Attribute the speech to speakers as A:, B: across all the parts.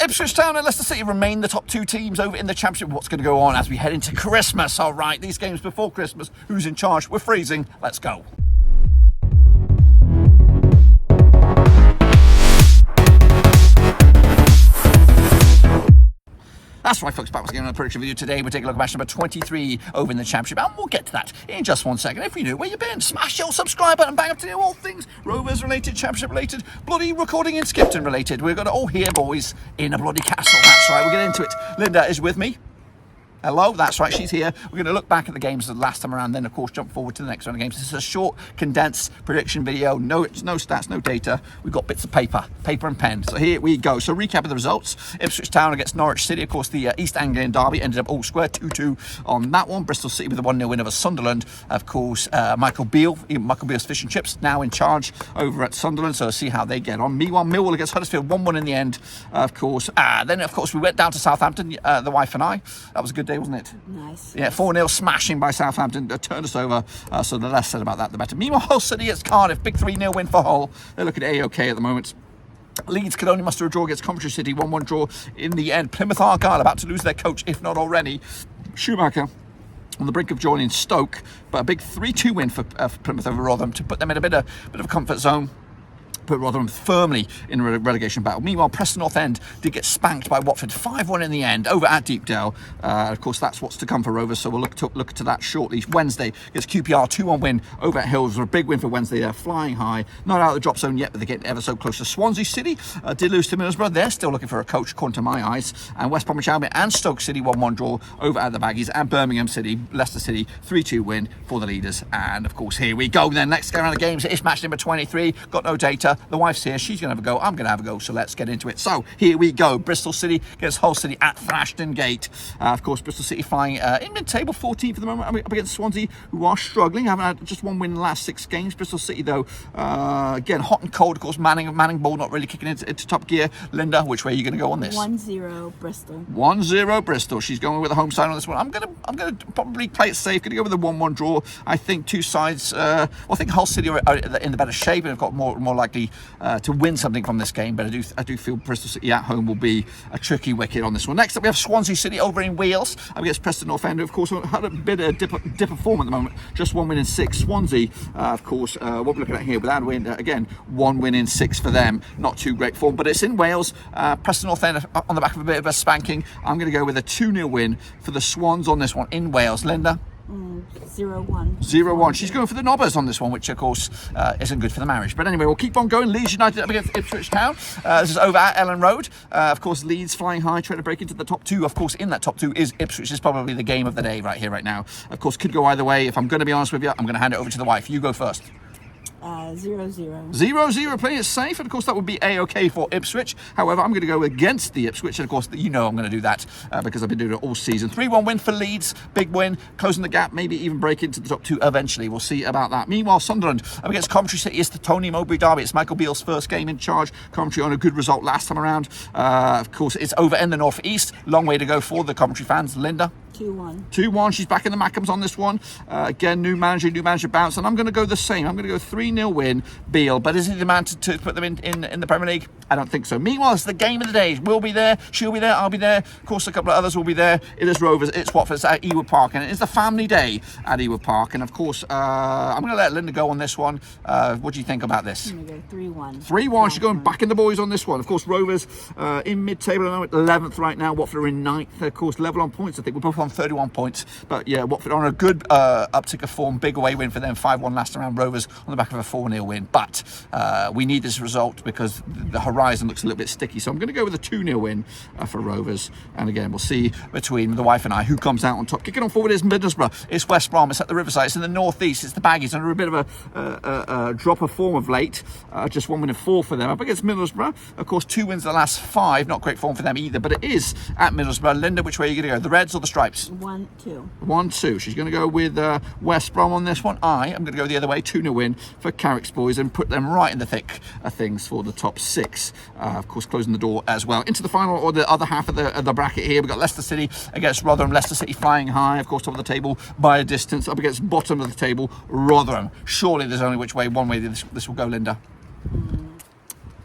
A: Ipswich Town and Leicester City remain the top two teams over in the Championship. What's going to go on as we head into Christmas? All right, these games before Christmas. Who's in charge? We're freezing. Let's go. That's right, folks, back once again on a prediction video. Today we're taking a look at match number 23 over in the Championship, and we'll get to that in just 1 second. If you're new, where you been? Smash your subscribe button, bang up to do all things Rovers related, Championship related, bloody recording in Skipton related. We've got it all here, boys, in a bloody castle. That's right, we'll get into it. Linda is with me. Hello, that's right, she's here. We're going to look back at the games the last time around, then of course jump forward to the next round of games. This is a short, condensed prediction video. No stats, no data. We've got bits of paper and pen. So here we go. So recap of the results. Ipswich Town against Norwich City. Of course, the East Anglian derby ended up all square, 2-2 on that one. Bristol City with a 1-0 win over Sunderland. Of course, Michael Beale's Fish and Chips now in charge over at Sunderland. So see how they get on. Meanwhile, Millwall against Huddersfield, 1-1 in the end. Of course, then of course we went down to Southampton, the wife and I. That was a good day, wasn't it?
B: Nice.
A: Yeah, 4-0 smashing by Southampton, turned us over, so the less said about that, the better. Meanwhile, Hull City against Cardiff, big 3-0 win for Hull. They're looking A-OK at the moment. Leeds could only muster a draw against Coventry City, 1-1 draw in the end. Plymouth Argyle about to lose their coach, if not already. Schumacher on the brink of joining Stoke, but a big 3-2 win for Plymouth over Rotherham to put them in a bit of a comfort zone. Put Rotherham firmly in a relegation battle. Meanwhile, Preston North End did get spanked by Watford, 5-1 in the end, over at Deepdale. Of course, that's what's to come for Rovers, so we'll look to that shortly. Wednesday against QPR, 2-1 win over at Hills. A big win for Wednesday there, flying high. Not out of the drop zone yet, but they're getting ever so close to Swansea City. Did lose to Middlesbrough. They're still looking for a coach, according to my eyes. And West Bromwich Albion and Stoke City, 1-1 draw over at the Baggies. And Birmingham City, Leicester City, 3-2 win for the leaders. And, of course, here we go then. Next round of games. It's match number 23. Got no data. The wife's here. She's going to have a go. I'm going to have a go. So let's get into it. So here we go. Bristol City against Hull City at Thrashton Gate. Of course, Bristol City flying in mid-table, 14th for the moment, up against Swansea, who are struggling. Haven't had just one win in the last 6 games. Bristol City, though, again, hot and cold. Of course, Manning ball not really kicking into top gear. Linda, which way are you going to go on this?
B: 1-0 Bristol.
A: 1-0 Bristol. She's going with a home side on this one. I'm going to probably play it safe. Going to go with a 1-1 draw. I think two sides. I think Hull City are in the better shape and have got more likely to win something from this game, but I do feel Bristol City at home will be a tricky wicket on this one. Next up we have Swansea City over in Wales against Preston North End, who of course had a bit of dipper form at the moment, just 1 win in 6. Swansea, of course, what we're looking at here, without a win, again 1 win in 6 for them, not too great form, but it's in Wales. Preston North End on the back of a bit of a spanking. I'm going to go with a 2-0 win for the Swans on this one in Wales. Linda?
B: 0-1.
A: 0-1. She's going for the Nobbers on this one, which of course isn't good for the marriage. But anyway, we'll keep on going. Leeds United up against Ipswich Town. This is over at Ellen Road. Of course, Leeds flying high, trying to break into the top 2. Of course, in that top 2 is Ipswich. Is probably the game of the day right here, right now. Of course, could go either way. If I'm going to be honest with you, I'm going to hand it over to the wife. You go first.
B: 0-0.
A: 0-0, playing it safe, and of course that would be A-OK for Ipswich. However, I'm going to go against the Ipswich, and of course I'm going to do that because I've been doing it all season. 3-1 win for Leeds, big win, closing the gap, maybe even break into the top 2 eventually. We'll see about that. Meanwhile, Sunderland up against Coventry City. It's the Tony Mowbray derby. It's Michael Beale's first game in charge. Coventry on a good result last time around. Of course, it's over in the North East. Long way to go for the Coventry fans. Linda?
B: 2-1.
A: 2-1. She's back in the Mackhams on this one. Again, new manager bounce, and I'm going to go the same. I'm going to go 3-0 win, Beale. But is he the man to put them in the Premier League? I don't think so. Meanwhile, it's the game of the day. We'll be there. She'll be there. I'll be there. Of course, a couple of others will be there. It is Rovers. It's Watford. It's at Ewood Park, and it is the family day at Ewood Park. And of course, I'm going to let Linda go on this one. What do you think about this?
B: I'm going to go 3-1.
A: 3-1. She's going back in the boys on this one. Of course, Rovers in mid-table at the moment, 11th right now. Watford are in 9th. Of course, level on points. I think we're both on 31 points. But yeah, Watford on a good uptick of form. Big away win for them. 5-1 last round. Rovers on the back of a 4-0 win. But we need this result because the horizon looks a little bit sticky. So I'm going to go with a 2-0 win for Rovers. And again, we'll see between the wife and I who comes out on top. Kicking on forward is Middlesbrough. It's West Brom. It's at the Riverside. It's in the northeast. It's the Baggies under a bit of a drop of form of late. Just 1 win and 4 for them. Up against Middlesbrough. Of course, 2 wins the last 5. Not great form for them either. But it is at Middlesbrough. Linda, which way are you going to go? The Reds or the Stripes?
B: 1-2.
A: 1-2. She's going to go with West Brom on this one. I am going to go the other way, 2-0 win for Carrick's boys and put them right in the thick of things for the top 6. Of course, closing the door as well. Into the final, or the other half of the bracket here, we've got Leicester City against Rotherham. Leicester City flying high, of course, top of the table by a distance. Up against bottom of the table, Rotherham. Surely there's only one way this will go, Linda.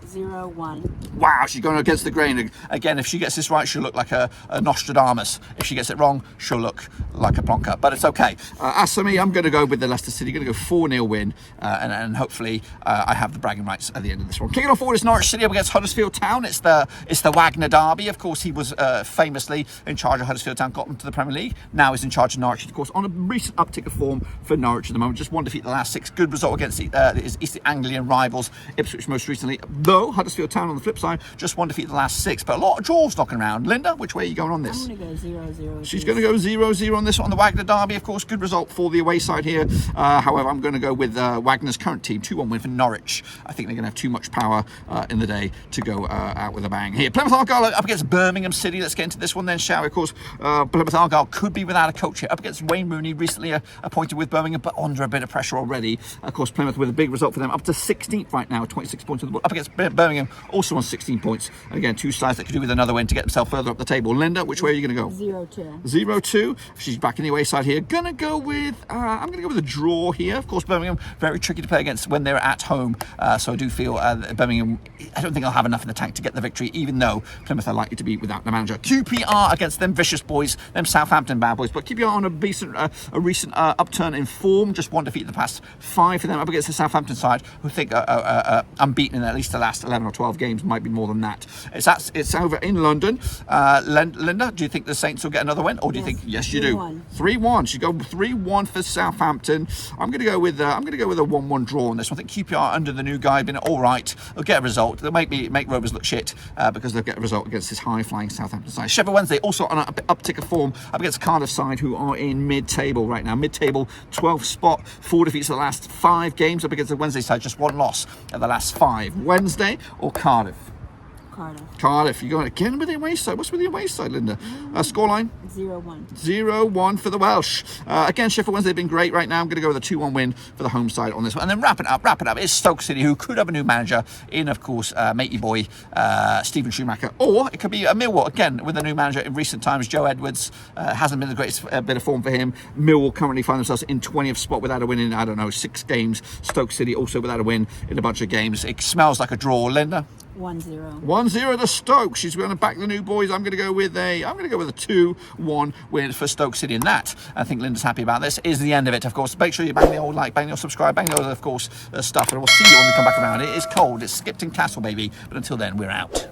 B: 0-1.
A: Wow, she's going against the grain. Again, if she gets this right, she'll look like a Nostradamus. If she gets it wrong, she'll look like a plonker. But it's okay. As for me, I'm going to go with the Leicester City. Going to go 4-0 win. And hopefully I have the bragging rights at the end of this one. Kicking off forward is Norwich City up against Huddersfield Town. It's the Wagner derby. Of course, he was famously in charge of Huddersfield Town, got them to the Premier League. Now he's in charge of Norwich, of course, on a recent uptick of form for Norwich at the moment. Just one defeat the last 6. Good result against his East Anglian rivals, Ipswich most recently. Though Huddersfield Town on the flip side, just one defeat the last 6. But a lot of draws knocking around. Linda, which way are you going on this?
B: I'm going to go 0-0.
A: She's going to go 0-0 on this one. The Wagner derby, of course, good result for the away side here. However, I'm going to go with Wagner's current team, 2-1 win for Norwich. I think they're going to have too much power in the day to go out with a bang here. Plymouth Argyle up against Birmingham City. Let's get into this one then, shall we? Of course, Plymouth Argyle could be without a coach here. Up against Wayne Rooney, recently appointed with Birmingham, but under a bit of pressure already. Of course, Plymouth with a big result for them, up to 16th right now, 26 points on the board. Up against Birmingham, also on 16 points. Again, two sides that could do with another win to get themselves further up the table. Linda, which way are you going to go?
B: 0-2.
A: 0-2. She's back in the away side here. Gonna go with I'm going to go with a draw here. Of course, Birmingham very tricky to play against when they're at home. So I do feel that Birmingham, I don't think they'll have enough in the tank to get the victory, even though Plymouth are likely to be without the manager. QPR against them vicious boys, them Southampton bad boys. But QPR on a recent upturn in form. Just one defeat in the past 5 for them up against the Southampton side, who think unbeaten in at least the last 11 or 12 games, might be more than that. It's over in London. Linda, do you think the Saints will get another win, or do you think yes you do? 3-1. She go 3-1 for Southampton. I'm going to go with a 1-1 draw on this one. I think QPR under the new guy been all right. They'll get a result. They'll make Rovers look shit because they'll get a result against this high-flying Southampton side. Sheffield Wednesday also on an uptick of form up against Cardiff side, who are in mid-table right now. Mid-table, 12th spot, 4 defeats the last 5 games up against the Wednesday side. Just 1 loss at the last 5. Wednesday or Cardiff? Cardiff. You're going again with the away side. What's with the away side, Linda? Scoreline?
B: 0-1.
A: 0-1 for the Welsh. Again, Sheffield Wednesday have been great right now. I'm going to go with a 2-1 win for the home side on this one. And then wrap it up. It's Stoke City, who could have a new manager in, of course, matey boy Stephen Schumacher. Or it could be a Millwall, again, with a new manager in recent times. Joe Edwards hasn't been the greatest bit of form for him. Millwall currently find themselves in 20th spot without a win in, 6 games. Stoke City also without a win in a bunch of games. It smells like a draw. Linda?
B: 1-0.
A: 1-0 to Stoke. She's going to back the new boys. I'm going to go with a 2-1 win for Stoke City. And that, I think Linda's happy about this, is the end of it, of course. Make sure you bang the old like, bang the old subscribe, bang the old, of course, stuff. And we'll see you when we come back around. It is cold. It's Skipton Castle, baby. But until then, we're out.